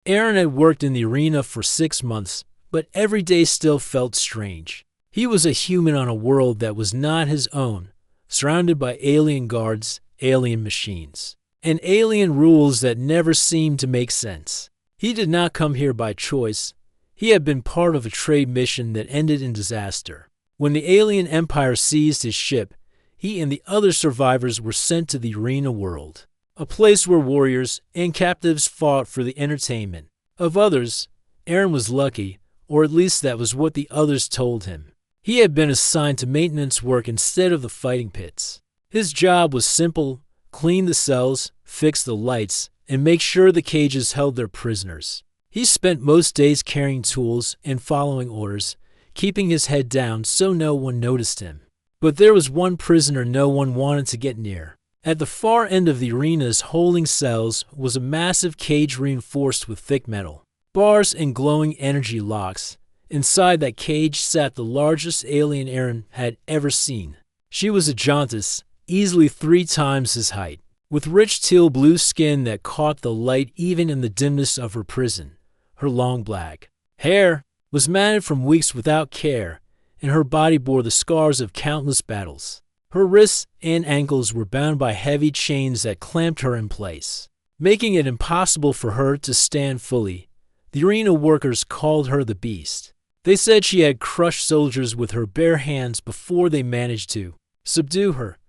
Aaron had worked in the arena for 6 months, but every day still felt strange. He was a human on a world that was not his own, surrounded by alien guards, alien machines, and alien rules that never seemed to make sense. He did not come here by choice. He had been part of a trade mission that ended in disaster. When the alien empire seized his ship, he and the other survivors were sent to the arena world, a place where warriors and captives fought for the entertainment of others. Aaron was lucky, or at least that was what the others told him. He had been assigned to maintenance work instead of the fighting pits. His job was simple: clean the cells, fix the lights, and make sure the cages held their prisoners. He spent most days carrying tools and following orders, keeping his head down so no one noticed him. But there was one prisoner no one wanted to get near. At the far end of the arena's holding cells was a massive cage reinforced with thick metal bars and glowing energy locks. Inside that cage sat the largest alien Aaron had ever seen. She was a Giantess, easily 3 times his height, with rich teal blue skin that caught the light even in the dimness of her prison. Her long black hair was matted from weeks without care, and her body bore the scars of countless battles. Her wrists and ankles were bound by heavy chains that clamped her in place, making it impossible for her to stand fully. The arena workers called her the Beast. They said she had crushed soldiers with her bare hands before they managed to subdue her.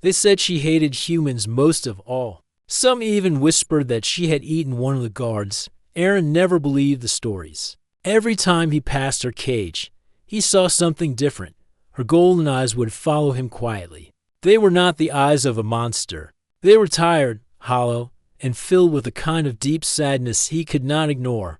They said she hated humans most of all. Some even whispered that she had eaten one of the guards. Aaron never believed the stories. Every time he passed her cage, he saw something different. Her golden eyes would follow him quietly. They were not the eyes of a monster. They were tired, hollow, and filled with a kind of deep sadness he could not ignore.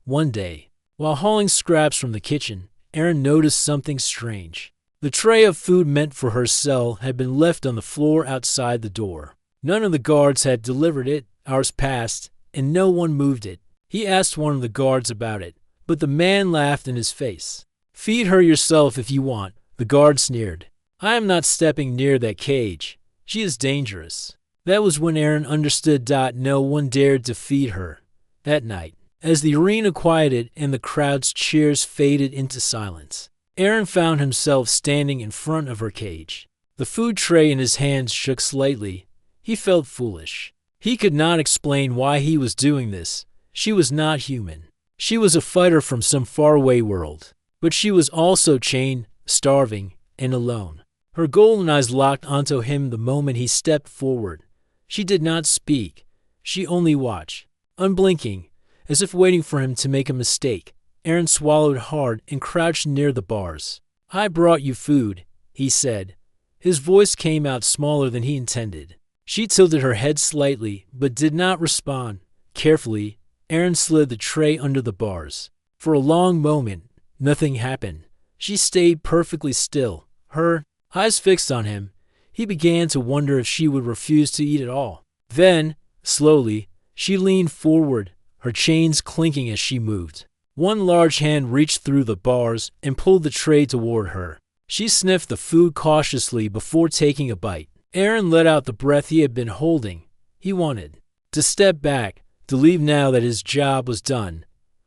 One day, while hauling scraps from the kitchen, Aaron noticed something strange. The tray of food meant for her cell had been left on the floor outside the door. None of the guards had delivered it. Hours passed, and no one moved it. He asked one of the guards about it, but the man laughed in his face. "Feed her yourself if you want," the guard sneered. "I am not stepping near that cage. She is dangerous." That was when Aaron understood no one dared to feed her. That night, as the arena quieted and the crowd's cheers faded into silence, Aaron found himself standing in front of her cage. The food tray in his hands shook slightly. He felt foolish. He could not explain why he was doing this. She was not human. She was a fighter from some faraway world. But she was also chained, starving, and alone. Her golden eyes locked onto him the moment he stepped forward. She did not speak. She only watched, unblinking, as if waiting for him to make a mistake. Aaron swallowed hard and crouched near the bars. "I brought you food," he said. His voice came out smaller than he intended. She tilted her head slightly, but did not respond. Carefully, Aaron slid the tray under the bars. For a long moment, nothing happened. She stayed perfectly still, her eyes fixed on him. He began to wonder if she would refuse to eat at all. Then, slowly, she leaned forward, her chains clinking as she moved. One large hand reached through the bars and pulled the tray toward her. She sniffed the food cautiously before taking a bite. Aaron let out the breath he had been holding. He wanted to step back, to leave now that his job was done.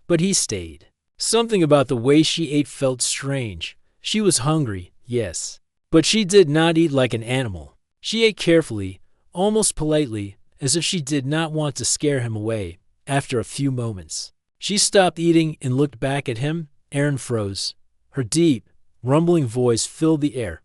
But he stayed. Something about the way she ate felt strange. She was hungry, yes, but she did not eat like an animal. She ate carefully, almost politely, as if she did not want to scare him away. After a few moments, she stopped eating and looked back at him. Aaron froze. Her deep, rumbling voice filled the air.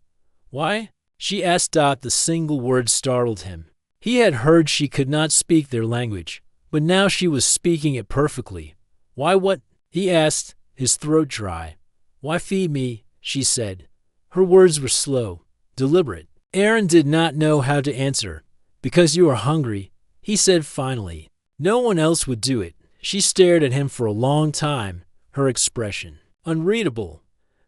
"Why?" she asked. The single word startled him. He had heard she could not speak their language, but now she was speaking it perfectly. "Why what?" he asked, his throat dry. "Why feed me?" she said. Her words were slow, deliberate. Aaron did not know how to answer. "Because you are hungry," he said finally. No one else would do it. She stared at him for a long time, her expression unreadable.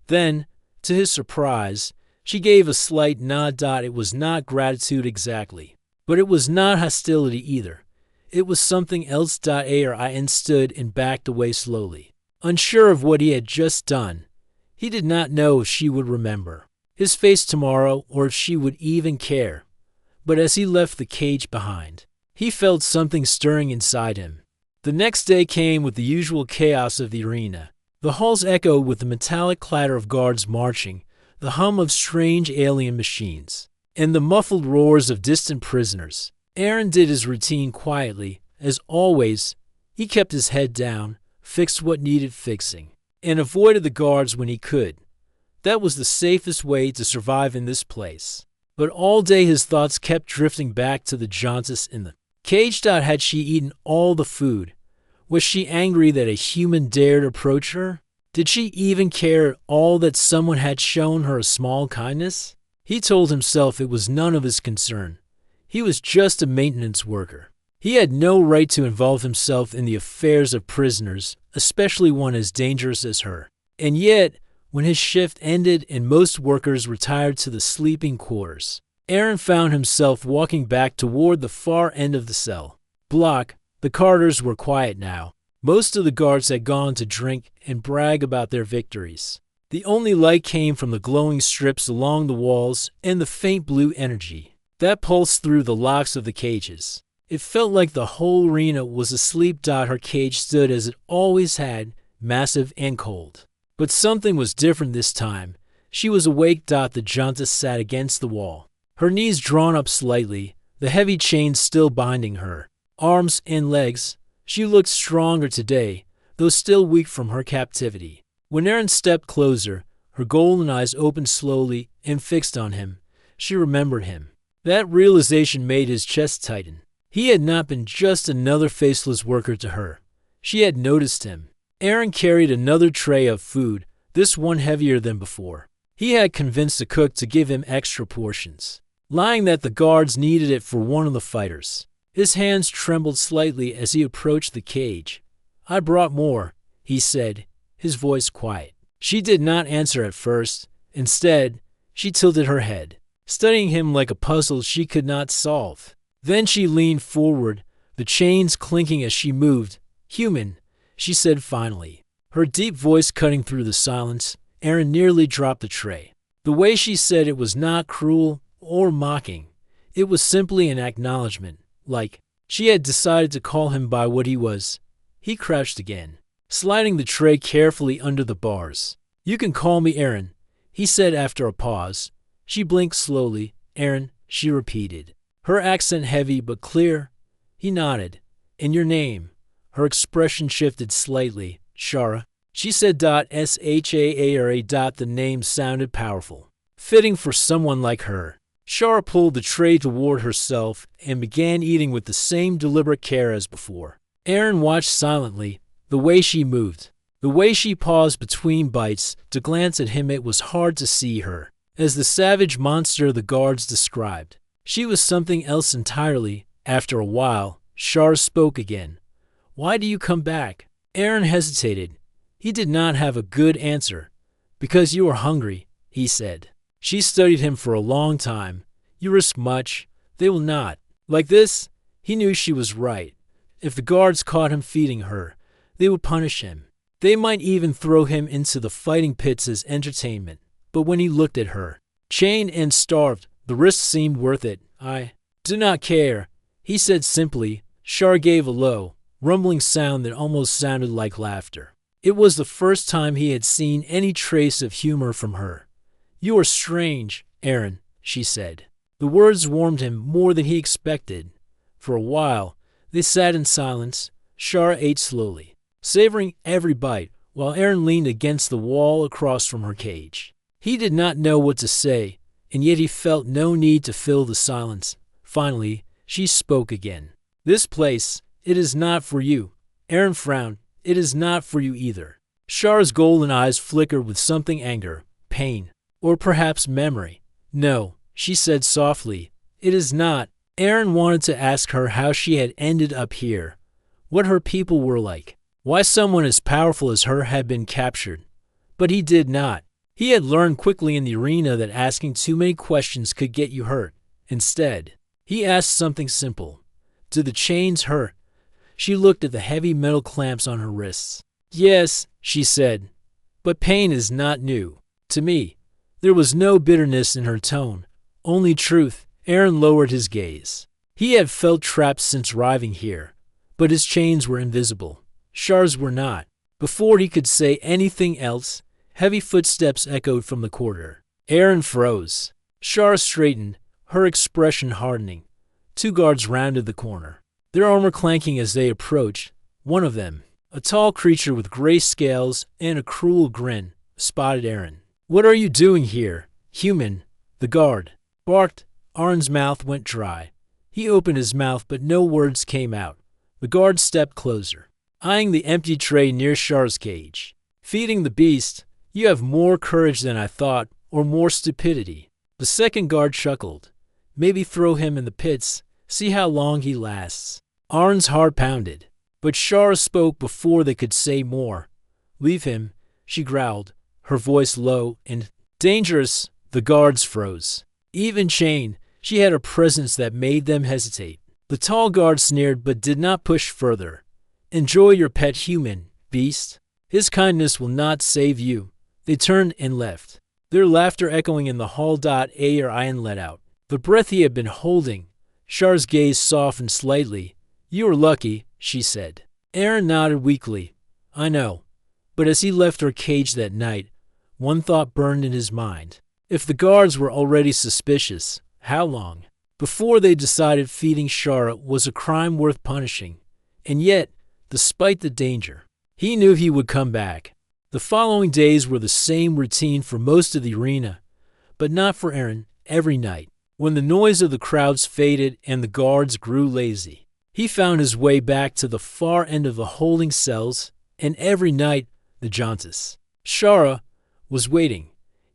Then, to his surprise, she gave a slight nod. It was not gratitude exactly, but it was not hostility either. It was something else. Aaron stood and backed away slowly, unsure of what he had just done. He did not know if she would remember his face tomorrow or if she would even care. But as he left the cage behind, he felt something stirring inside him. The next day came with the usual chaos of the arena. The halls echoed with the metallic clatter of guards marching, the hum of strange alien machines, and the muffled roars of distant prisoners. Aaron did his routine quietly. As always, he kept his head down, fixed what needed fixing, and avoided the guards when he could. That was the safest way to survive in this place. But all day his thoughts kept drifting back to the Giantess in the cage. Had she eaten all the food? Was she angry that a human dared approach her? Did she even care at all that someone had shown her a small kindness? He told himself it was none of his concern. He was just a maintenance worker. He had no right to involve himself in the affairs of prisoners, especially one as dangerous as her. And yet, when his shift ended and most workers retired to the sleeping quarters, Aaron found himself walking back toward the far end of the cell block. The corridors were quiet now. Most of the guards had gone to drink and brag about their victories. The only light came from the glowing strips along the walls and the faint blue energy that pulsed through the locks of the cages. It felt like the whole arena was asleep. Her cage stood as it always had, massive and cold. But something was different this time. She was awake. The Giantess sat against the wall, her knees drawn up slightly, the heavy chains still binding her arms and legs. She looked stronger today, though still weak from her captivity. When Aaron stepped closer, her golden eyes opened slowly and fixed on him. She remembered him. That realization made his chest tighten. He had not been just another faceless worker to her. She had noticed him. Aaron carried another tray of food, this one heavier than before. He had convinced the cook to give him extra portions, lying that the guards needed it for one of the fighters. His hands trembled slightly as he approached the cage. "I brought more," he said, his voice quiet. She did not answer at first. Instead, she tilted her head, studying him like a puzzle she could not solve. Then she leaned forward, the chains clinking as she moved. "Human," she said finally, her deep voice cutting through the silence. Aaron nearly dropped the tray. The way she said it was not cruel or mocking. It was simply an acknowledgement, like she had decided to call him by what he was. He crouched again, sliding the tray carefully under the bars. "You can call me Aaron," he said after a pause. She blinked slowly. "Aaron," she repeated, her accent heavy but clear. He nodded. "And your name?" Her expression shifted slightly. "Shara," she said. Shara. The name sounded powerful, fitting for someone like her. Shara pulled the tray toward herself and began eating with the same deliberate care as before. Aaron watched silently, the way she moved, the way she paused between bites to glance at him. It was hard to see her as the savage monster the guards described. She was something else entirely. After a while, Shara spoke again. "Why do you come back?" Aaron hesitated. He did not have a good answer. "Because you are hungry," he said. She studied him for a long time. "You risk much. They will not." Like this, he knew she was right. If the guards caught him feeding her, they would punish him. They might even throw him into the fighting pits as entertainment. But when he looked at her, chained and starved, the risk seemed worth it. "I do not care," he said simply. Shar gave a low, rumbling sound that almost sounded like laughter. It was the first time he had seen any trace of humor from her. "You are strange, Aaron," she said. The words warmed him more than he expected. For a while, they sat in silence. Shara ate slowly, savoring every bite, while Aaron leaned against the wall across from her cage. He did not know what to say, and yet he felt no need to fill the silence. Finally, she spoke again. "This place, it is not for you." Aaron frowned. "It is not for you either." Shara's golden eyes flickered with something: anger, pain, or perhaps memory. "No," she said softly, "it is not." Aaron wanted to ask her how she had ended up here, what her people were like, why someone as powerful as her had been captured. But he did not. He had learned quickly in the arena that asking too many questions could get you hurt. Instead, he asked something simple. "Do the chains hurt?" She looked at the heavy metal clamps on her wrists. "Yes," she said, "but pain is not new to me." There was no bitterness in her tone, only truth. Aaron lowered his gaze. He had felt trapped since arriving here, but his chains were invisible. Char's were not. Before he could say anything else, heavy footsteps echoed from the corridor. Aaron froze. Char straightened, her expression hardening. Two guards rounded the corner, their armor clanking as they approached. One of them, a tall creature with gray scales and a cruel grin, spotted Aaron. "What are you doing here, human?" the guard barked. Aaron's mouth went dry. He opened his mouth, but no words came out. The guard stepped closer, eyeing the empty tray near Char's cage. "Feeding the beast? You have more courage than I thought, or more stupidity." The second guard chuckled. "Maybe throw him in the pits, see how long he lasts." Aaron's heart pounded, but Char spoke before they could say more. "Leave him," she growled, her voice low and dangerous. The guards froze. Even chained, she had a presence that made them hesitate. The tall guard sneered but did not push further. "Enjoy your pet human, beast. His kindness will not save you." They turned and left, their laughter echoing in the hall. Aaron let out the breath he had been holding. Char's gaze softened slightly. "You were lucky," she said. Aaron nodded weakly. "I know." But as he left her cage that night, one thought burned in his mind. If the guards were already suspicious, how long before they decided feeding Char was a crime worth punishing? And yet, despite the danger, he knew he would come back. The following days were the same routine for most of the arena, but not for Aaron. Every night, when the noise of the crowds faded and the guards grew lazy, he found his way back to the far end of the holding cells, and every night, the Giantess, Char, was waiting.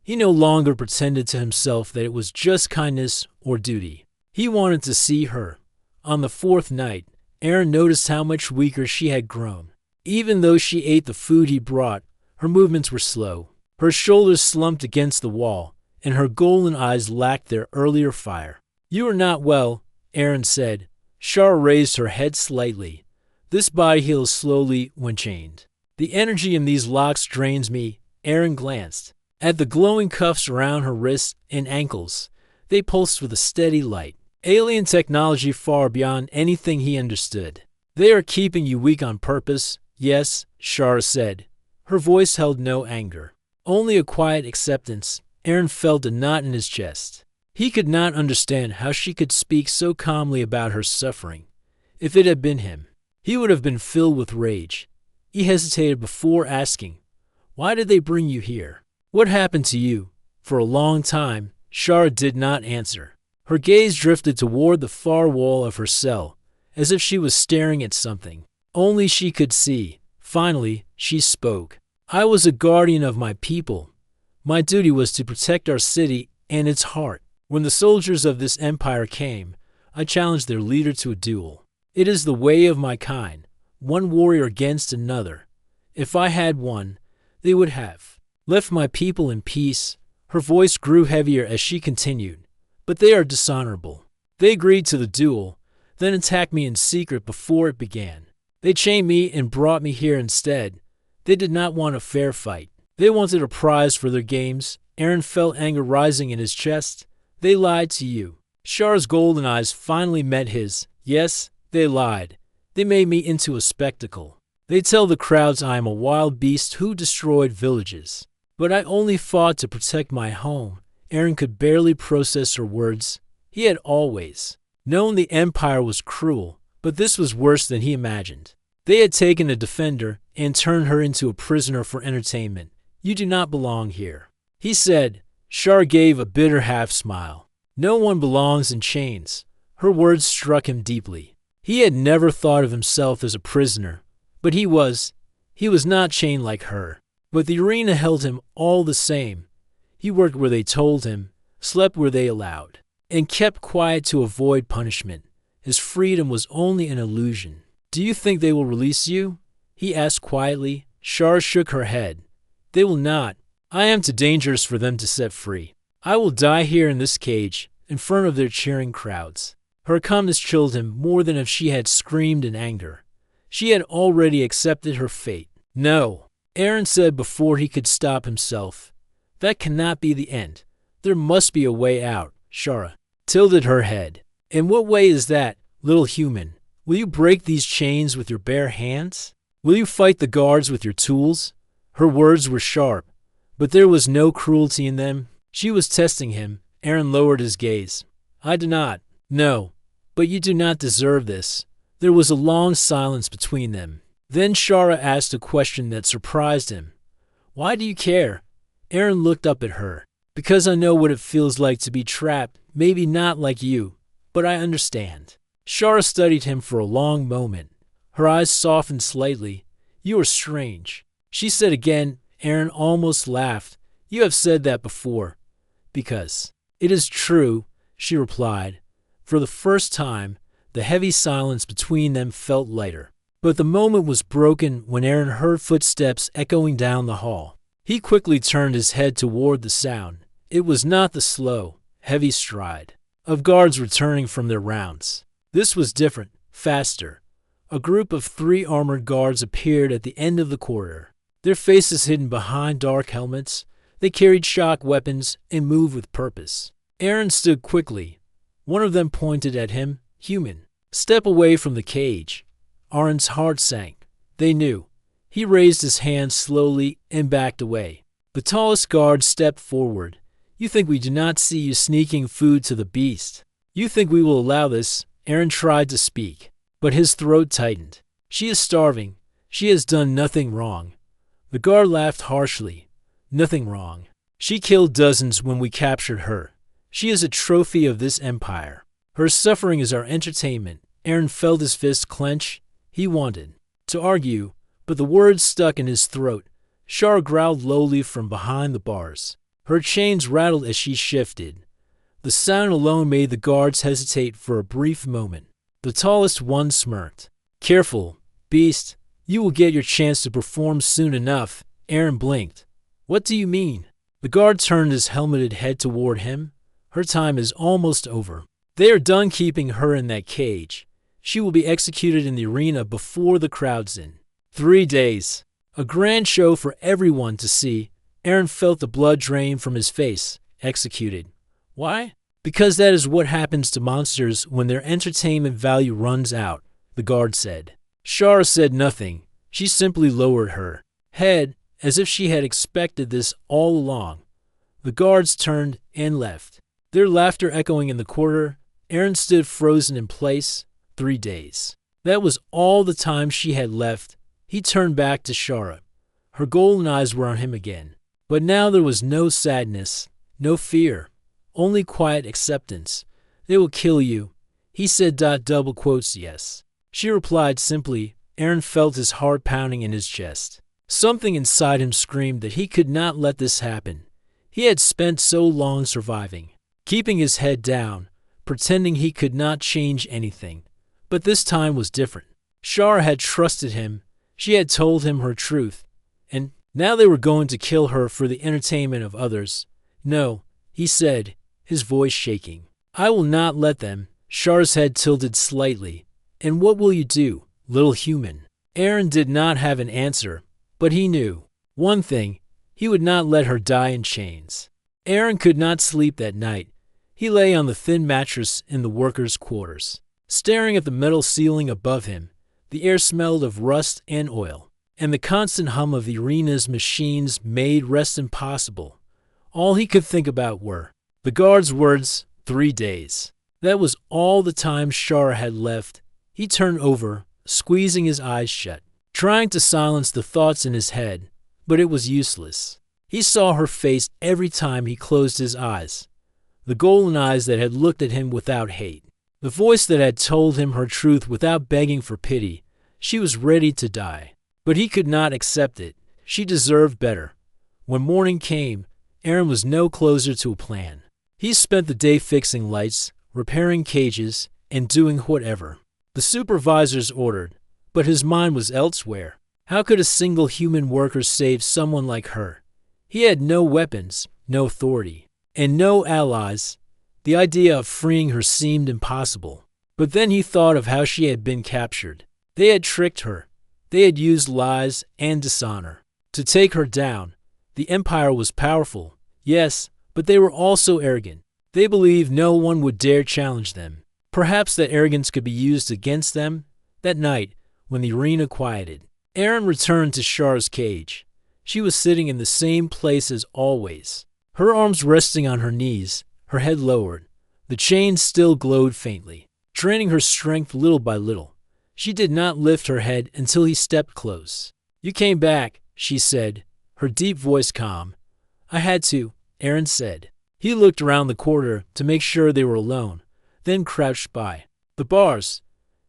He no longer pretended to himself that it was just kindness or duty. He wanted to see her. On the fourth night, Aaron noticed how much weaker she had grown. Even though she ate the food he brought, her movements were slow. Her shoulders slumped against the wall, and her golden eyes lacked their earlier fire. "You are not well," Aaron said. Char raised her head slightly. "This body heals slowly when chained. The energy in these locks drains me." Aaron glanced at the glowing cuffs around her wrists and ankles. They pulsed with a steady light. Alien technology far beyond anything he understood. "They are keeping you weak on purpose." "Yes," Char said. Her voice held no anger, only a quiet acceptance. Aaron felt a knot in his chest. He could not understand how she could speak so calmly about her suffering. If it had been him, he would have been filled with rage. He hesitated before asking, "Why did they bring you here? What happened to you?" For a long time, Char did not answer. Her gaze drifted toward the far wall of her cell, as if she was staring at something only she could see. Finally, she spoke. "I was a guardian of my people. My duty was to protect our city and its heart. When the soldiers of this empire came, I challenged their leader to a duel. It is the way of my kind, one warrior against another. If I had won, they would have left my people in peace." Her voice grew heavier as she continued. "But they are dishonorable. They agreed to the duel, then attacked me in secret before it began. They chained me and brought me here instead. They did not want a fair fight. They wanted a prize for their games." Aaron felt anger rising in his chest. "They lied to you." Char's golden eyes finally met his. "Yes, they lied. They made me into a spectacle. They tell the crowds I am a wild beast who destroyed villages. But I only fought to protect my home." Aaron could barely process her words. He had always known the Empire was cruel, but this was worse than he imagined. They had taken a defender and turned her into a prisoner for entertainment. "You do not belong here," he said. Char gave a bitter half-smile. "No one belongs in chains." Her words struck him deeply. He had never thought of himself as a prisoner, but he was. He was not chained like her. But the arena held him all the same. He worked where they told him, slept where they allowed, and kept quiet to avoid punishment. His freedom was only an illusion. "Do you think they will release you?" he asked quietly. Char shook her head. "They will not. I am too dangerous for them to set free. I will die here in this cage, in front of their cheering crowds." Her calmness chilled him more than if she had screamed in anger. She had already accepted her fate. "No," Aaron said before he could stop himself. "That cannot be the end. There must be a way out." Char tilted her head. "And what way is that, little human?" Will you break these chains with your bare hands? Will you fight the guards with your tools? Her words were sharp, but there was no cruelty in them. She was testing him. Aaron lowered his gaze. I do not. No, but you do not deserve this. There was a long silence between them. Then Shara asked a question that surprised him. Why do you care? Aaron looked up at her. Because I know what it feels like to be trapped, maybe not like you, but I understand. Shara studied him for a long moment. Her eyes softened slightly. You are strange. She said again. Aaron almost laughed. You have said that before. Because. It is true, she replied. For the first time, the heavy silence between them felt lighter. But the moment was broken when Aaron heard footsteps echoing down the hall. He quickly turned his head toward the sound. It was not the slow, heavy stride of guards returning from their rounds. This was different, faster. A group of 3 armored guards appeared at the end of the corridor. Their faces hidden behind dark helmets, they carried shock weapons and moved with purpose. Aaron stood quickly. One of them pointed at him. Human. Step away from the cage. Aaron's heart sank. They knew. He raised his hand slowly and backed away. The tallest guard stepped forward. You think we do not see you sneaking food to the beast? You think we will allow this? Aaron tried to speak, but his throat tightened. She is starving. She has done nothing wrong. The guard laughed harshly. Nothing wrong. She killed dozens when we captured her. She is a trophy of this empire. Her suffering is our entertainment. Aaron felt his fist clench. He wanted to argue, but the words stuck in his throat. Shara growled lowly from behind the bars. Her chains rattled as she shifted. The sound alone made the guards hesitate for a brief moment. The tallest one smirked. Careful, beast. You will get your chance to perform soon enough. Aaron blinked. What do you mean? The guard turned his helmeted head toward him. Her time is almost over. They are done keeping her in that cage. She will be executed in the arena before the crowd's in. 3 days. A grand show for everyone to see. Aaron felt the blood drain from his face. Executed. Why? Because that is what happens to monsters when their entertainment value runs out, the guard said. Shara said nothing. She simply lowered her head as if she had expected this all along. The guards turned and left, their laughter echoing in the corridor. Aaron stood frozen in place. 3 days. That was all the time she had left. He turned back to Shara. Her golden eyes were on him again. But now there was no sadness, no fear, only quiet acceptance. They will kill you. He said double quotes yes. She replied simply. Aaron felt his heart pounding in his chest. Something inside him screamed that he could not let this happen. He had spent so long surviving, keeping his head down, pretending he could not change anything. But this time was different. Shara had trusted him. She had told him her truth. And now they were going to kill her for the entertainment of others. No, he said, his voice shaking. I will not let them. Shara's head tilted slightly. And what will you do, little human? Aaron did not have an answer, but he knew one thing. He would not let her die in chains. Aaron could not sleep that night. He lay on the thin mattress in the workers' quarters, staring at the metal ceiling above him. The air smelled of rust and oil, and the constant hum of the arena's machines made rest impossible. All he could think about were the guard's words, 3 days. That was all the time Shara had left. He turned over, squeezing his eyes shut, trying to silence the thoughts in his head, but it was useless. He saw her face every time he closed his eyes, the golden eyes that had looked at him without hate, the voice that had told him her truth without begging for pity. She was ready to die, but he could not accept it. She deserved better. When morning came, Aaron was no closer to a plan. He spent the day fixing lights, repairing cages, and doing whatever the supervisors ordered, but his mind was elsewhere. How could a single human worker save someone like her? He had no weapons, no authority, and no allies. The idea of freeing her seemed impossible. But then he thought of how she had been captured. They had tricked her. They had used lies and dishonor to take her down. The Empire was powerful, yes, but they were also arrogant. They believed no one would dare challenge them. Perhaps that arrogance could be used against them. That night, when the arena quieted, Aaron returned to Char's cage. She was sitting in the same place as always, her arms resting on her knees, her head lowered. The chains still glowed faintly, draining her strength little by little. She did not lift her head until he stepped close. "You came back," she said, her deep voice calm. "I had to," Aaron said. He looked around the corridor to make sure they were alone, then crouched by. "The bars.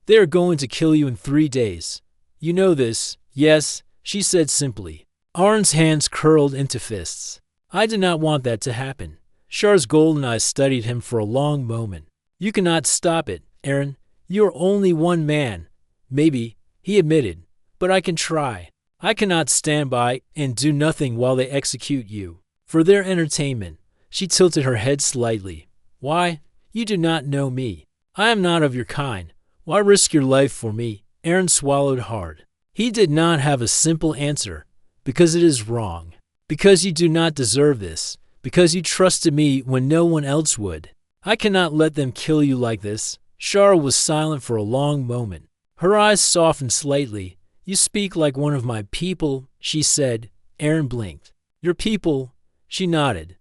They are going to kill you in 3 days. You know this, yes," she said simply. Aaron's hands curled into fists. "I did not want that to happen." Char's golden eyes studied him for a long moment. "You cannot stop it, Aaron. You are only one man." "Maybe," he admitted, "but I can try. I cannot stand by and do nothing while they execute you. For their entertainment." She tilted her head slightly. "Why? You do not know me. I am not of your kind. Why risk your life for me?" Aaron swallowed hard. He did not have a simple answer. "Because it is wrong. Because you do not deserve this. Because you trusted me when no one else would. I cannot let them kill you like this." Char was silent for a long moment. Her eyes softened slightly. "You speak like one of my people," she said. Aaron blinked. "Your people?" She nodded.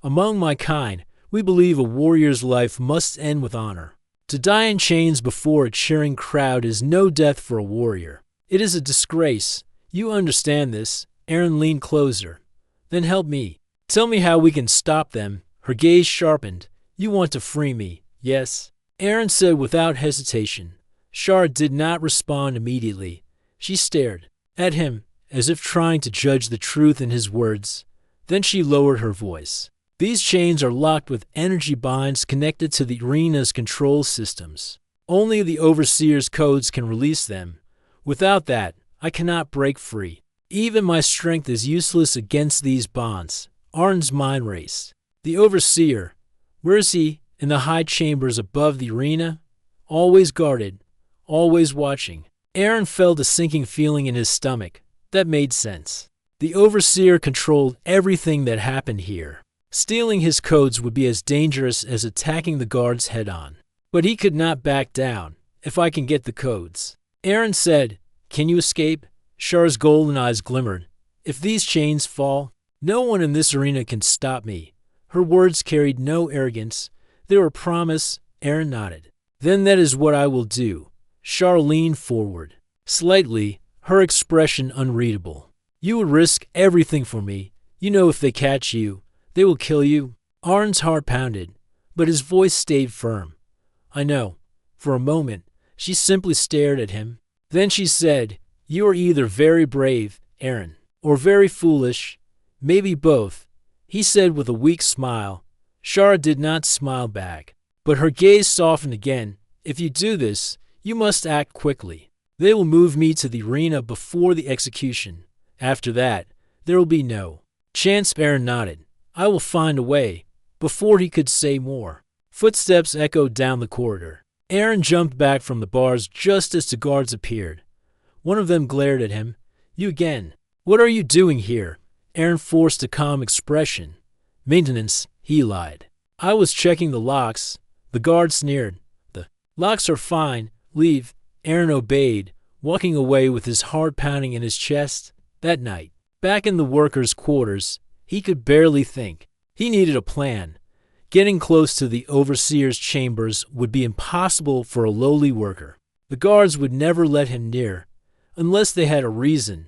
"Among my kind, we believe a warrior's life must end with honor. To die in chains before a cheering crowd is no death for a warrior. It is a disgrace. You understand this." Aaron leaned closer. "Then help me. Tell me how we can stop them." Her gaze sharpened. "You want to free me, yes?" Aaron said without hesitation. Char did not respond immediately. She stared at him, as if trying to judge the truth in his words. Then she lowered her voice. "These chains are locked with energy binds connected to the arena's control systems. Only the Overseer's codes can release them. Without that, I cannot break free. Even my strength is useless against these bonds." Aaron's mind raced. "The Overseer, where is he?" "In the high chambers above the arena. Always guarded, always watching." Aaron felt a sinking feeling in his stomach. That made sense. The Overseer controlled everything that happened here. Stealing his codes would be as dangerous as attacking the guards head-on. But he could not back down. "If I can get the codes." Aaron said, "Can you escape?" Char's golden eyes glimmered. "If these chains fall, no one in this arena can stop me." Her words carried no arrogance. They were promise. Aaron nodded. "Then that is what I will do." Char leaned forward, slightly, her expression unreadable. "You would risk everything for me. You know if they catch you, they will kill you." Aaron's heart pounded, but his voice stayed firm. "I know." For a moment, she simply stared at him. Then she said, "You are either very brave, Aaron, or very foolish. Maybe both." He said with a weak smile. Char did not smile back, but her gaze softened again. "If you do this, you must act quickly. They will move me to the arena before the execution. After that, there will be no chance." Aaron nodded. "I will find a way." Before he could say more, footsteps echoed down the corridor. Aaron jumped back from the bars just as the guards appeared. One of them glared at him. "You again. What are you doing here?" Aaron forced a calm expression. "Maintenance," he lied. "I was checking the locks." The guard sneered. "The locks are fine. Leave." Aaron obeyed, walking away with his heart pounding in his chest. That night, back in the workers' quarters, he could barely think. He needed a plan. Getting close to the Overseer's chambers would be impossible for a lowly worker. The guards would never let him near, unless they had a reason.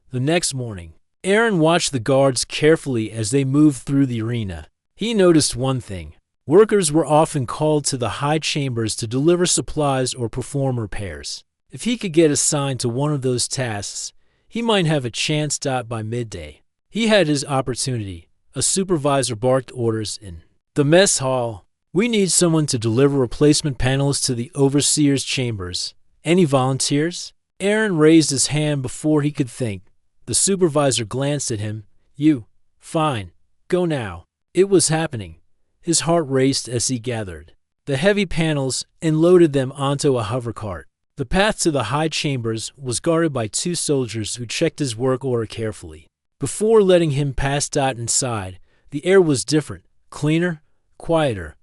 The next morning, Aaron watched the guards carefully as they moved through the arena. He noticed one thing. Workers were often called to the high chambers to deliver supplies or perform repairs. If he could get assigned to one of those tasks, he might have a chance. By midday, he had his opportunity. A supervisor barked orders in the mess hall. "We need someone to deliver replacement panels to the Overseer's chambers. Any volunteers?" Aaron raised his hand before he could think. The supervisor glanced at him. "You. Fine. Go now." It was happening. His heart raced as he gathered the heavy panels and loaded them onto a hover cart. The path to the high chambers was guarded by 2 soldiers who checked his work order carefully. Before letting him pass inside, the air was different, cleaner, quieter.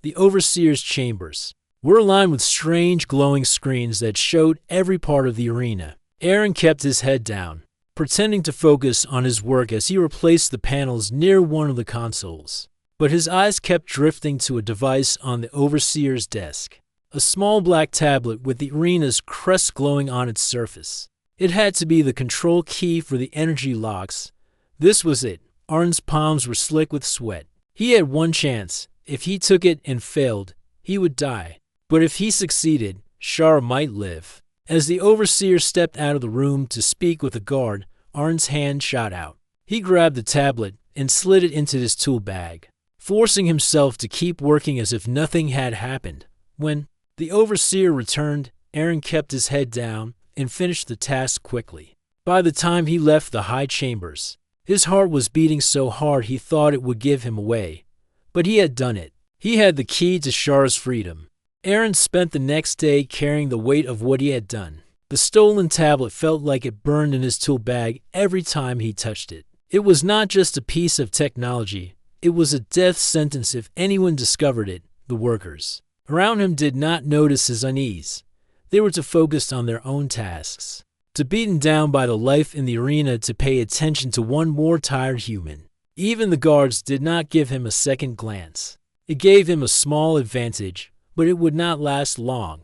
The Overseer's chambers. were lined with strange glowing screens that showed every part of the arena. Aaron kept his head down, pretending to focus on his work as he replaced the panels near one of the consoles. But his eyes kept drifting to a device on the overseer's desk. A small black tablet with the arena's crest glowing on its surface. It had to be the control key for the energy locks. This was it. Aaron's palms were slick with sweat. He had one chance. If he took it and failed, he would die. But if he succeeded, Shara might live. As the overseer stepped out of the room to speak with a guard, Aaron's hand shot out. He grabbed the tablet and slid it into his tool bag, forcing himself to keep working as if nothing had happened. When the overseer returned, Aaron kept his head down and finished the task quickly. By the time he left the high chambers, his heart was beating so hard he thought it would give him away. But he had done it. He had the key to Shara's freedom. Aaron spent the next day carrying the weight of what he had done. The stolen tablet felt like it burned in his tool bag every time he touched it. It was not just a piece of technology. It was a death sentence if anyone discovered it. The workers around him did not notice his unease. They were too focused on their own tasks, too beaten down by the life in the arena to pay attention to one more tired human. Even the guards did not give him a second glance. It gave him a small advantage, but it would not last long.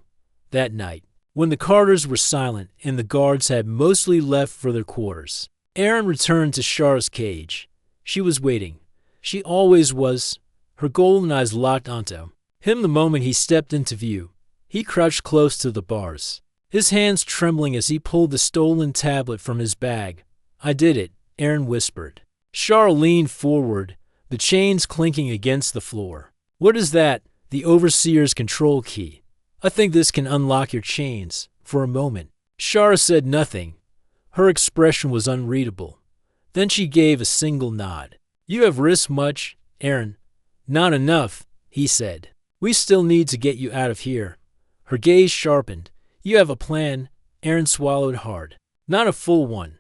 That night, when the corridors were silent and the guards had mostly left for their quarters, Aaron returned to Shara's cage. She was waiting. She always was, her golden eyes locked onto him the moment he stepped into view. He crouched close to the bars, his hands trembling as he pulled the stolen tablet from his bag. "I did it," Aaron whispered. Shara leaned forward, the chains clinking against the floor. "What is that?" "The overseer's control key. I think this can unlock your chains." For a moment, Shara said nothing. Her expression was unreadable. Then she gave a single nod. "You have risked much, Aaron." "Not enough," he said. "We still need to get you out of here." Her gaze sharpened. "You have a plan?" Aaron swallowed hard. "Not a full one.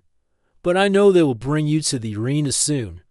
But I know they will bring you to the arena soon.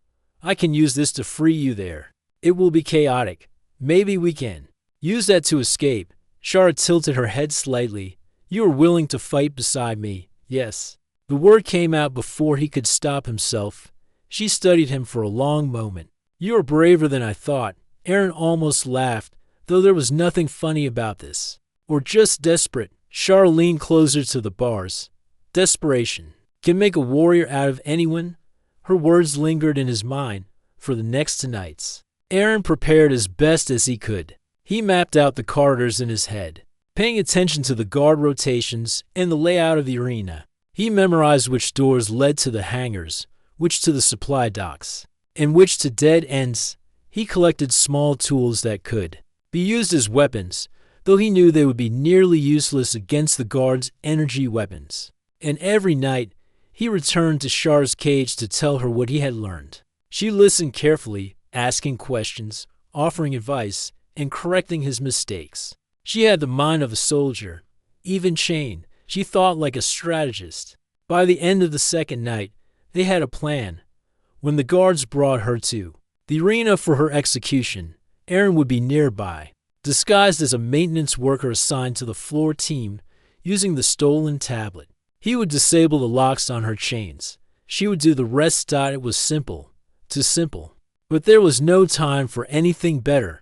I can use this to free you there. It will be chaotic. Maybe we can use that to escape." Shara tilted her head slightly. "You are willing to fight beside me, yes?" The word came out before he could stop himself. She studied him for a long moment. "You are braver than I thought." Aaron almost laughed, though there was nothing funny about this. "Or just desperate." Shara leaned closer to the bars. "Desperation can make a warrior out of anyone." Her words lingered in his mind for the next two nights. Aaron prepared as best as he could. He mapped out the corridors in his head, paying attention to the guard rotations and the layout of the arena. He memorized which doors led to the hangars, which to the supply docks, and which to dead ends. He collected small tools that could be used as weapons, though he knew they would be nearly useless against the guards' energy weapons. And every night, he returned to Shara's cage to tell her what he had learned. She listened carefully, asking questions, offering advice, and correcting his mistakes. She had the mind of a soldier. Even chained, she thought like a strategist. By the end of the second night, they had a plan. When the guards brought her to the arena for her execution, Aaron would be nearby, disguised as a maintenance worker assigned to the floor team, using the stolen tablet. He would disable the locks on her chains. She would do the rest. It was simple. Too simple. But there was no time for anything better.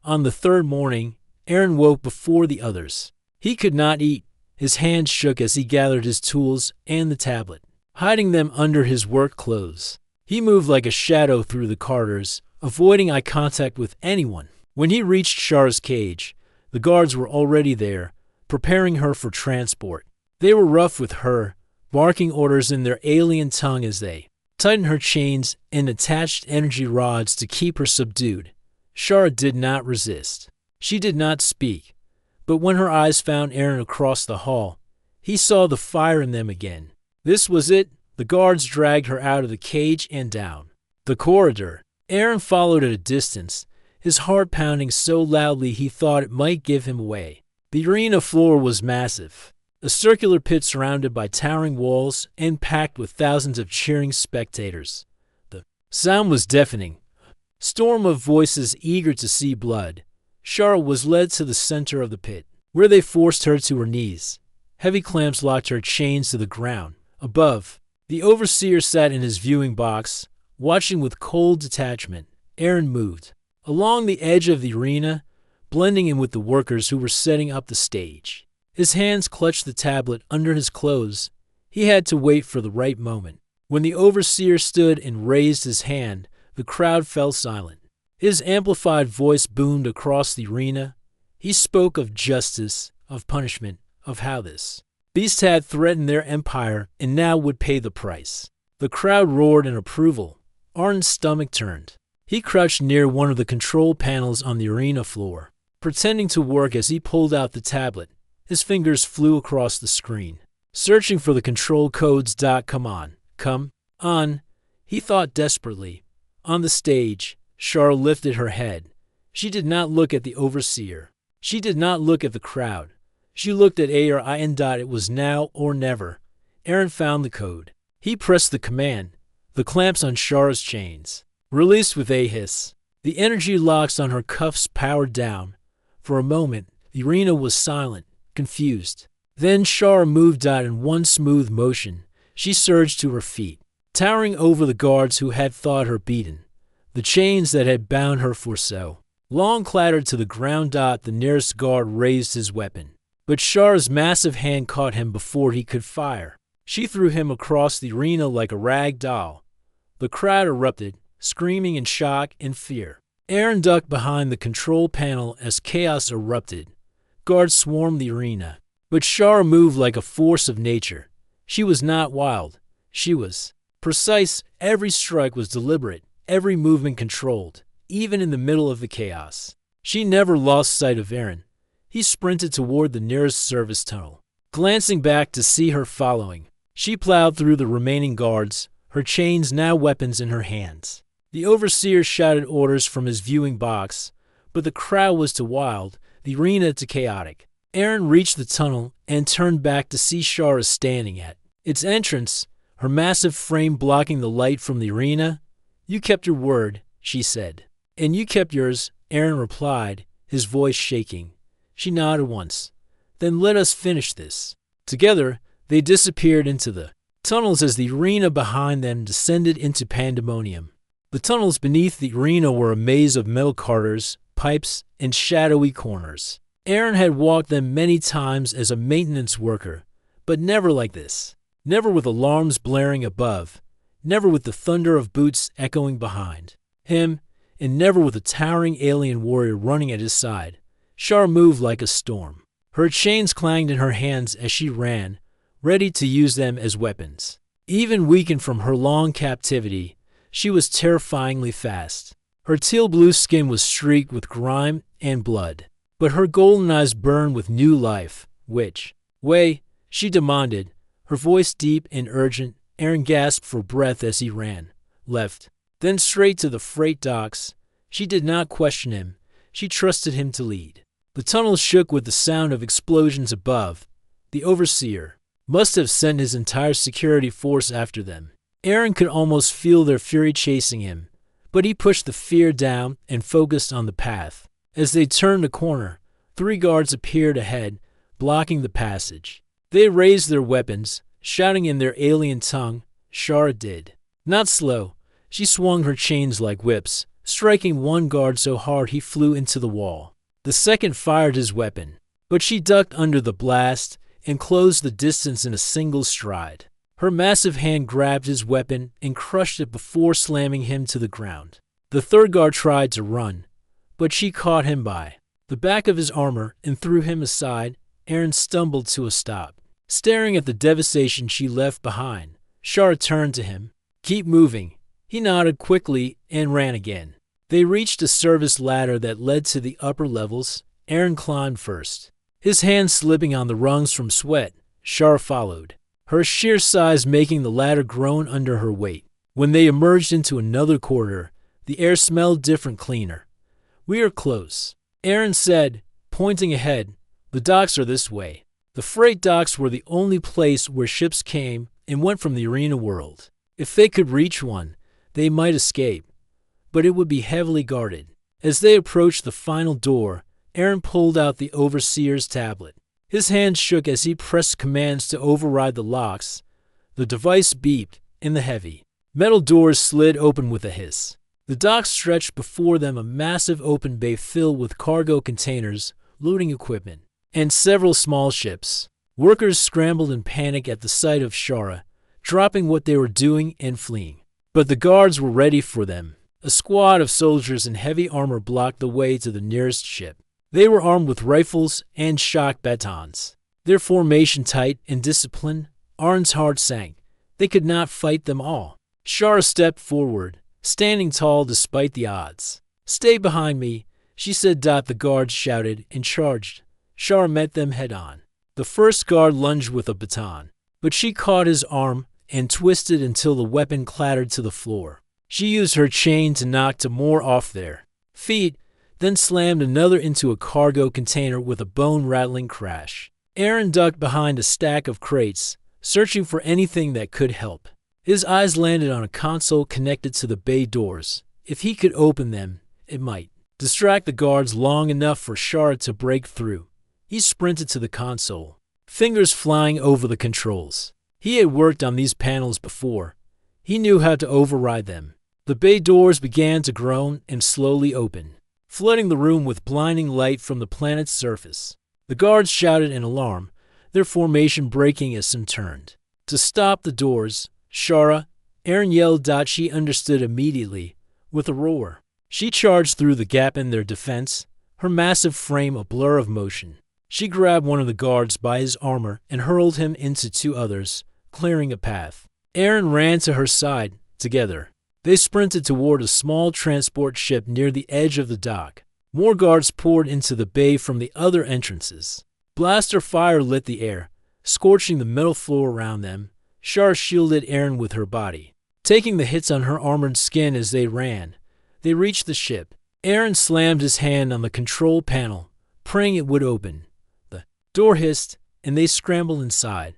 On the third morning, Aaron woke before the others. He could not eat. His hands shook as he gathered his tools and the tablet, hiding them under his work clothes. He moved like a shadow through the corridors, avoiding eye contact with anyone. When he reached Shara's cage, the guards were already there, preparing her for transport. They were rough with her, barking orders in their alien tongue as they tightened her chains and attached energy rods to keep her subdued. Shara did not resist. She did not speak. But when her eyes found Aaron across the hall, he saw the fire in them again. This was it. The guards dragged her out of the cage and down the corridor. Aaron followed at a distance, his heart pounding so loudly he thought it might give him away. The arena floor was massive, a circular pit surrounded by towering walls and packed with thousands of cheering spectators. The sound was deafening. Storm of voices eager to see blood. Shara was led to the center of the pit, where they forced her to her knees. Heavy clamps locked her chains to the ground. Above, the overseer sat in his viewing box, watching with cold detachment. Aaron moved along the edge of the arena, blending in with the workers who were setting up the stage. His hands clutched the tablet under his clothes. He had to wait for the right moment. When the overseer stood and raised his hand, the crowd fell silent. His amplified voice boomed across the arena. He spoke of justice, of punishment, of how this beast had threatened their empire and now would pay the price. The crowd roared in approval. Arn's stomach turned. He crouched near one of the control panels on the arena floor, pretending to work as he pulled out the tablet. His fingers flew across the screen, searching for the control codes. Come on, he thought desperately. On the stage, Shara lifted her head. She did not look at the overseer. She did not look at the crowd. She looked at Aaron. It was now or never. Aaron found the code. He pressed the command. The clamps on Shara's chains released with a hiss. The energy locks on her cuffs powered down. For a moment, the arena was silent, confused. Then Shara moved out in one smooth motion. She surged to her feet, towering over the guards who had thought her beaten. The chains that had bound her for so long clattered to the ground. The nearest guard raised his weapon, but Shara's massive hand caught him before he could fire. She threw him across the arena like a rag doll. The crowd erupted, screaming in shock and fear. Aaron ducked behind the control panel as chaos erupted. Guards swarmed the arena, but Shara moved like a force of nature. She was not wild. She was precise. Every strike was deliberate, every movement controlled, even in the middle of the chaos. She never lost sight of Aaron. He sprinted toward the nearest service tunnel, glancing back to see her following. She plowed through the remaining guards, her chains now weapons in her hands. The overseer shouted orders from his viewing box, but the crowd was too wild, the arena too chaotic. Aaron reached the tunnel and turned back to see Shara standing at its entrance, her massive frame blocking the light from the arena. "You kept your word," she said. "And you kept yours," Aaron replied, his voice shaking. She nodded once. "Then let us finish this." Together, they disappeared into the tunnels as the arena behind them descended into pandemonium. The tunnels beneath the arena were a maze of metal carters, pipes, and shadowy corners. Aaron had walked them many times as a maintenance worker, but never like this. Never with alarms blaring above, never with the thunder of boots echoing behind him, and never with a towering alien warrior running at his side. Shara moved like a storm. Her chains clanged in her hands as she ran, ready to use them as weapons. Even weakened from her long captivity, she was terrifyingly fast. Her teal-blue skin was streaked with grime and blood, but her golden eyes burned with new life. "Which way?" she demanded, her voice deep and urgent. Aaron gasped for breath as he ran. "Left." Then straight to the freight docks. She did not question him. She trusted him to lead. The tunnel shook with the sound of explosions above. The overseer must have sent his entire security force after them. Aaron could almost feel their fury chasing him, but he pushed the fear down and focused on the path. As they turned a corner, 3 guards appeared ahead, blocking the passage. They raised their weapons, shouting in their alien tongue. Shara did not slow. She swung her chains like whips, striking one guard so hard he flew into the wall. The second fired his weapon, but she ducked under the blast and closed the distance in a single stride. Her massive hand grabbed his weapon and crushed it before slamming him to the ground. The third guard tried to run, but she caught him by the back of his armor and threw him aside. Aaron stumbled to a stop, staring at the devastation she left behind. Shara turned to him. "Keep moving." He nodded quickly and ran again. They reached a service ladder that led to the upper levels. Aaron climbed first, his hands slipping on the rungs from sweat. Shara followed, her sheer size making the ladder groan under her weight. When they emerged into another corridor, the air smelled different, cleaner. "We are close," Aaron said, pointing ahead. "The docks are this way." The freight docks were the only place where ships came and went from the arena world. If they could reach one, they might escape, but it would be heavily guarded. As they approached the final door, Aaron pulled out the overseer's tablet. His hand shook as he pressed commands to override the locks. The device beeped, and the heavy metal doors slid open with a hiss. The dock stretched before them, a massive open bay filled with cargo containers, loading equipment, and several small ships. Workers scrambled in panic at the sight of Shara, dropping what they were doing and fleeing. But the guards were ready for them. A squad of soldiers in heavy armor blocked the way to the nearest ship. They were armed with rifles and shock batons. Their formation tight and disciplined, Aaron's heart sank. They could not fight them all. Shara stepped forward, standing tall despite the odds. "Stay behind me," she said. The guards shouted and charged. Shara met them head-on. The first guard lunged with a baton, but she caught his arm and twisted until the weapon clattered to the floor. She used her chain to knock more off their feet, then slammed another into a cargo container with a bone-rattling crash. Aaron ducked behind a stack of crates, searching for anything that could help. His eyes landed on a console connected to the bay doors. If he could open them, it might distract the guards long enough for Shara to break through. He sprinted to the console, fingers flying over the controls. He had worked on these panels before. He knew how to override them. The bay doors began to groan and slowly open, flooding the room with blinding light from the planet's surface. The guards shouted in alarm, their formation breaking as some turned to stop the doors. "Shara!" Aaron yelled. She understood immediately. With a roar, she charged through the gap in their defense, her massive frame a blur of motion. She grabbed one of the guards by his armor and hurled him into two others, clearing a path. Aaron ran to her side. Together, they sprinted toward a small transport ship near the edge of the dock. More guards poured into the bay from the other entrances. Blaster fire lit the air, scorching the metal floor around them. Shara shielded Aaron with her body, taking the hits on her armored skin as they ran. They reached the ship. Aaron slammed his hand on the control panel, praying it would open. The door hissed, and they scrambled inside.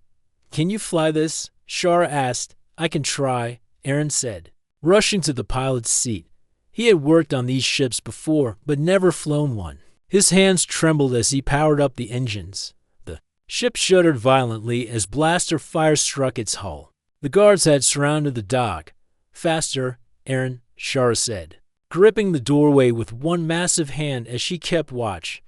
"Can you fly this?" Shara asked. "I can try," Aaron said, rushing to the pilot's seat. He had worked on these ships before, but never flown one. His hands trembled as he powered up the engines. The ship shuddered violently as blaster fire struck its hull. The guards had surrounded the dock. "Faster, Aaron," Shara said, gripping the doorway with one massive hand as she kept watch.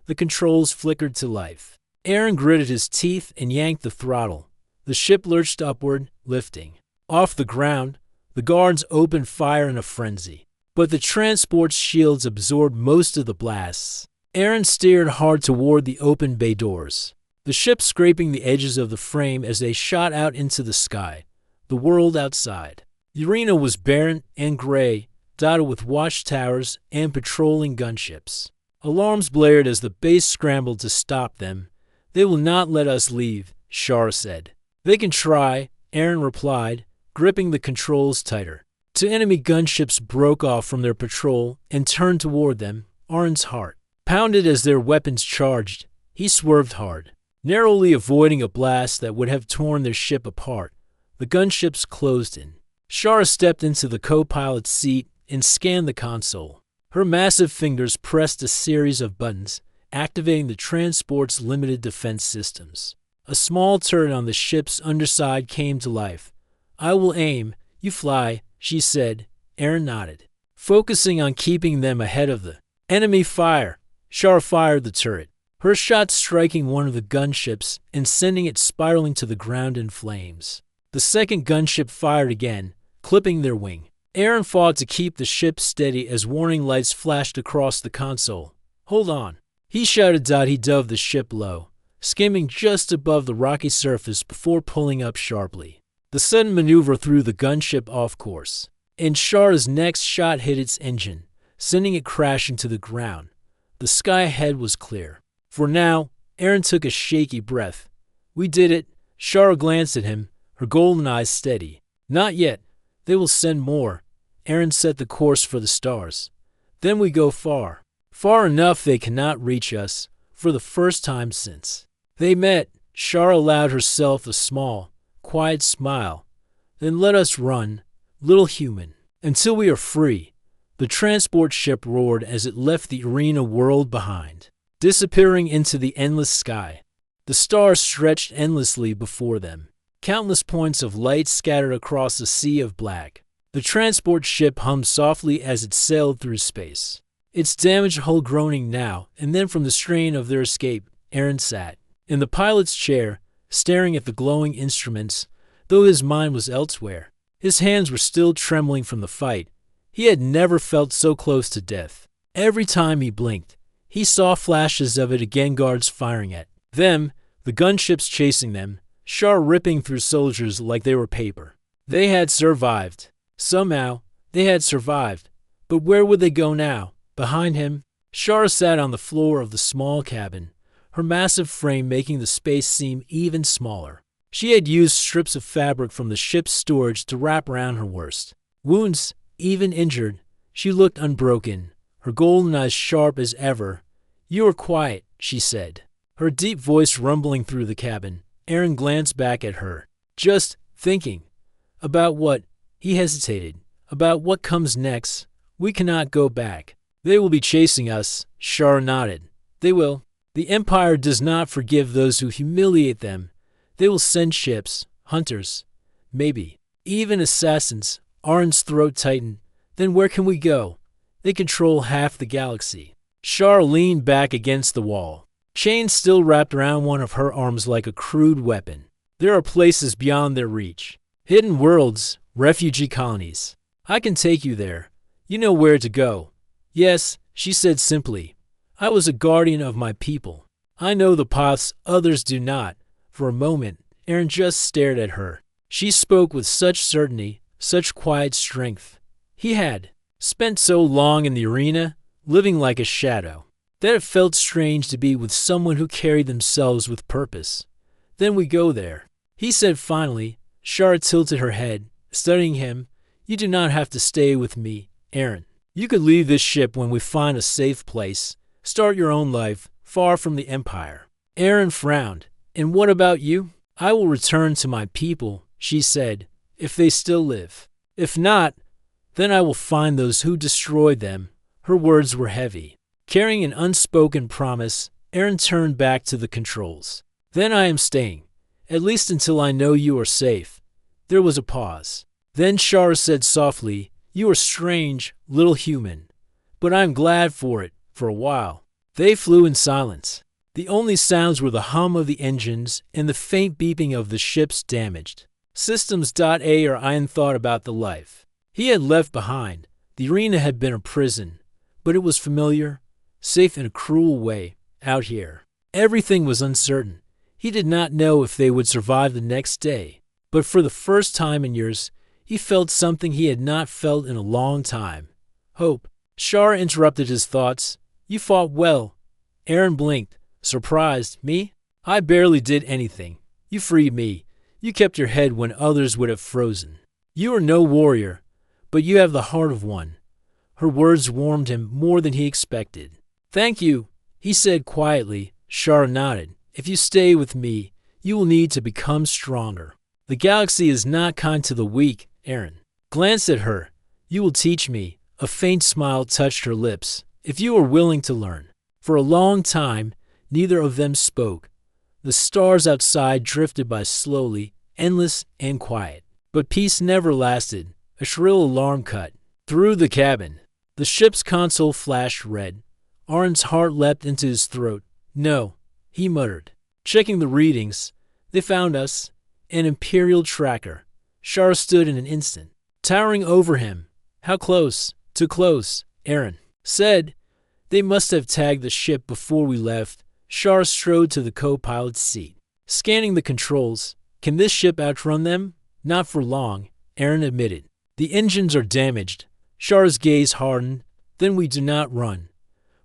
The controls flickered to life. Aaron gritted his teeth and yanked the throttle. The ship lurched upward, lifting. Off the ground, the guards opened fire in a frenzy, but the transport's shields absorbed most of the blasts. Aaron steered hard toward the open bay doors, the ship scraping the edges of the frame as they shot out into the sky. The world outside. The arena was barren and gray, dotted with watchtowers and patrolling gunships. Alarms blared as the base scrambled to stop them. "They will not let us leave," Shara said. "They can try," Aaron replied, gripping the controls tighter. Two enemy gunships broke off from their patrol and turned toward them. Aaron's heart pounded as their weapons charged. He swerved hard, narrowly avoiding a blast that would have torn their ship apart. The gunships closed in. Shara stepped into the co-pilot's seat and scanned the console. Her massive fingers pressed a series of buttons, activating the transport's limited defense systems. A small turret on the ship's underside came to life. "I will aim. You fly," she said. Aaron nodded, focusing on keeping them ahead of the enemy fire. Shara fired the turret, her shot striking one of the gunships and sending it spiraling to the ground in flames. The second gunship fired again, clipping their wing. Aaron fought to keep the ship steady as warning lights flashed across the console. "Hold on," he shouted. He dove the ship low, skimming just above the rocky surface before pulling up sharply. The sudden maneuver threw the gunship off course, and Shara's next shot hit its engine, sending it crashing to the ground. The sky ahead was clear. For now, Aaron took a shaky breath. "We did it." Shara glanced at him, her golden eyes steady. "Not yet. They will send more." Aaron set the course for the stars. "Then we go far. Far enough they cannot reach us." For the first time since they met, Shara allowed herself a small, quiet smile. "Then let us run, little human, until we are free." The transport ship roared as it left the arena world behind. disappearing into the endless sky. The stars stretched endlessly before them, countless points of light scattered across a sea of black. The transport ship hummed softly as it sailed through space, its damaged hull groaning now and then from the strain of their escape. Aaron sat in the pilot's chair, staring at the glowing instruments, though his mind was elsewhere. His hands were still trembling from the fight. He had never felt so close to death. Every time he blinked, he saw flashes of it again, guards firing at them, the gunships chasing them, Shar ripping through soldiers like they were paper. They had survived. Somehow, they had survived. But where would they go now? Behind him, Shar sat on the floor of the small cabin, her massive frame making the space seem even smaller. She had used strips of fabric from the ship's storage to wrap around her worst wounds. Even injured, she looked unbroken, her golden eyes sharp as ever. "You are quiet," she said, her deep voice rumbling through the cabin. Aaron glanced back at her. "Just thinking." "About what?" He hesitated. "About what comes next. We cannot go back." "They will be chasing us," Shar nodded. "They will. The Empire does not forgive those who humiliate them. They will send ships, hunters, maybe even assassins." Aaron's throat tightened. "Then where can we go? They control half the galaxy." Shar leaned back against the wall, chains still wrapped around one of her arms like a crude weapon. "There are places beyond their reach. Hidden worlds, refugee colonies. I can take you there. You know where to go." "Yes," she said simply. "I was a guardian of my people. I know the paths others do not." For a moment, Aaron just stared at her. She spoke with such certainty, such quiet strength. He had spent so long in the arena, living like a shadow, that it felt strange to be with someone who carried themselves with purpose. "Then we go there," he said finally. Shar tilted her head, studying him. "You do not have to stay with me, Aaron. You could leave this ship when we find a safe place, start your own life, far from the Empire." Aaron frowned. "And what about you?" "I will return to my people," she said, "if they still live. If not, then I will find those who destroyed them." Her words were heavy, carrying an unspoken promise. Aaron turned back to the controls. "Then I am staying, at least until I know you are safe." There was a pause. Then Shar said softly, "You are strange, little human, but I am glad for it, for a while." They flew in silence. The only sounds were the hum of the engines and the faint beeping of the ship's damaged systems. Aaron thought about the life he had left behind. The arena had been a prison, but it was familiar, safe in a cruel way. Out here, everything was uncertain. He did not know if they would survive the next day, but for the first time in years, he felt something he had not felt in a long time. Hope. Shar interrupted his thoughts. "You fought well." Aaron blinked, surprised. "Me? I barely did anything. You freed me. You kept your head when others would have frozen. You are no warrior, but you have the heart of one." Her words warmed him more than he expected. "Thank you," he said quietly. Shar nodded. "If you stay with me, you will need to become stronger. The galaxy is not kind to the weak." Aaron glanced at her. "You will teach me." A faint smile touched her lips. "If you are willing to learn." For a long time, neither of them spoke. The stars outside drifted by slowly, endless and quiet. But peace never lasted. A shrill alarm cut through the cabin. The ship's console flashed red. Aaron's heart leapt into his throat. "No," he muttered, checking the readings. "They found us. An Imperial tracker." Shar stood in an instant, towering over him. "How close?" "Too close," Aaron said. "They must have tagged the ship before we left." Shar strode to the co-pilot's seat, scanning the controls. "Can this ship outrun them?" "Not for long," Aaron admitted. "The engines are damaged." Shar's gaze hardened. "Then we do not run.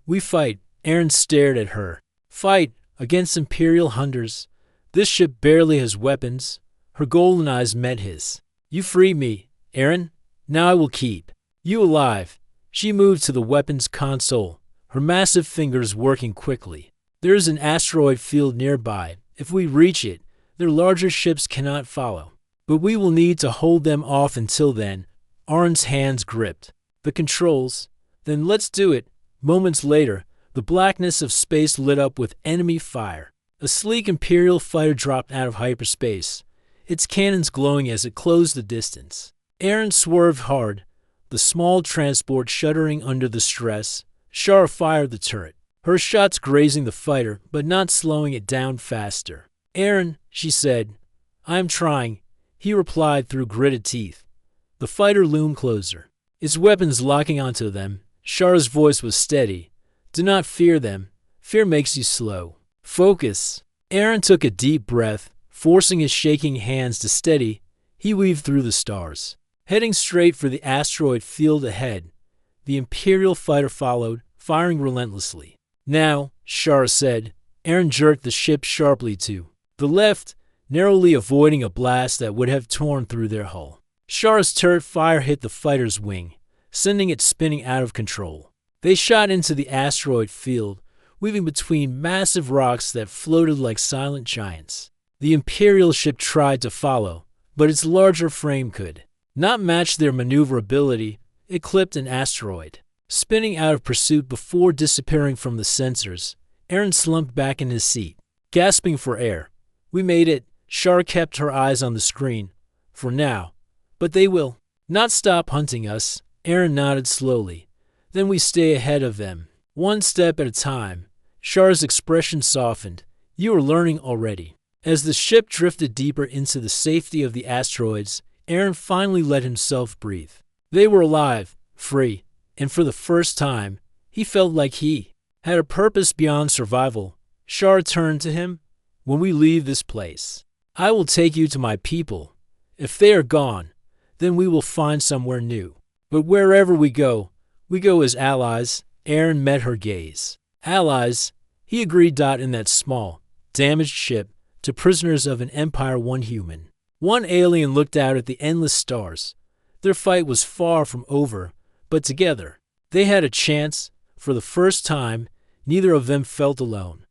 We fight." Aaron stared at her. "Fight against Imperial hunters. This ship barely has weapons." Her golden eyes met his. "You freed me, Aaron. Now I will keep you alive." She moved to the weapons console, her massive fingers working quickly. "There is an asteroid field nearby. If we reach it, their larger ships cannot follow. But we will need to hold them off until then." Aaron's hands gripped the controls. "Then let's do it." Moments later, The blackness of space lit up with enemy fire. A sleek Imperial fighter dropped out of hyperspace, its cannons glowing as it closed the distance. Aaron swerved hard, the small transport shuddering under the stress. Shara fired the turret, her shots grazing the fighter but not slowing it down faster. "Aaron," she said. "I am trying," he replied through gritted teeth. The fighter loomed closer, its weapons locking onto them. Shara's voice was steady. "Do not fear them. Fear makes you slow. Focus." Aaron took a deep breath, forcing his shaking hands to steady. He weaved through the stars, heading straight for the asteroid field ahead. The Imperial fighter followed, firing relentlessly. "Now," Shara said. Aaron jerked the ship sharply to the left, narrowly avoiding a blast that would have torn through their hull. Shara's turret fire hit the fighter's wing, sending it spinning out of control. They shot into the asteroid field, weaving between massive rocks that floated like silent giants. The Imperial ship tried to follow, but its larger frame could not match their maneuverability. It clipped an asteroid, spinning out of pursuit before disappearing from the sensors. Aaron slumped back in his seat, gasping for air. "We made it." Shara kept her eyes on the screen. "For now. But they will not stop hunting us." Aaron nodded slowly. "Then we stay ahead of them, one step at a time." Shara's expression softened. "You are learning already." As the ship drifted deeper into the safety of the asteroids, Aaron finally let himself breathe. They were alive, free, and for the first time, he felt like he had a purpose beyond survival. Shara turned to him. "When we leave this place, I will take you to my people. If they are gone, then we will find somewhere new. But wherever we go as allies." Aaron met her gaze. "Allies," he agreed. In that small, damaged ship, to prisoners of an empire, one human, one alien looked out at the endless stars. Their fight was far from over, but together, they had a chance. For the first time, neither of them felt alone.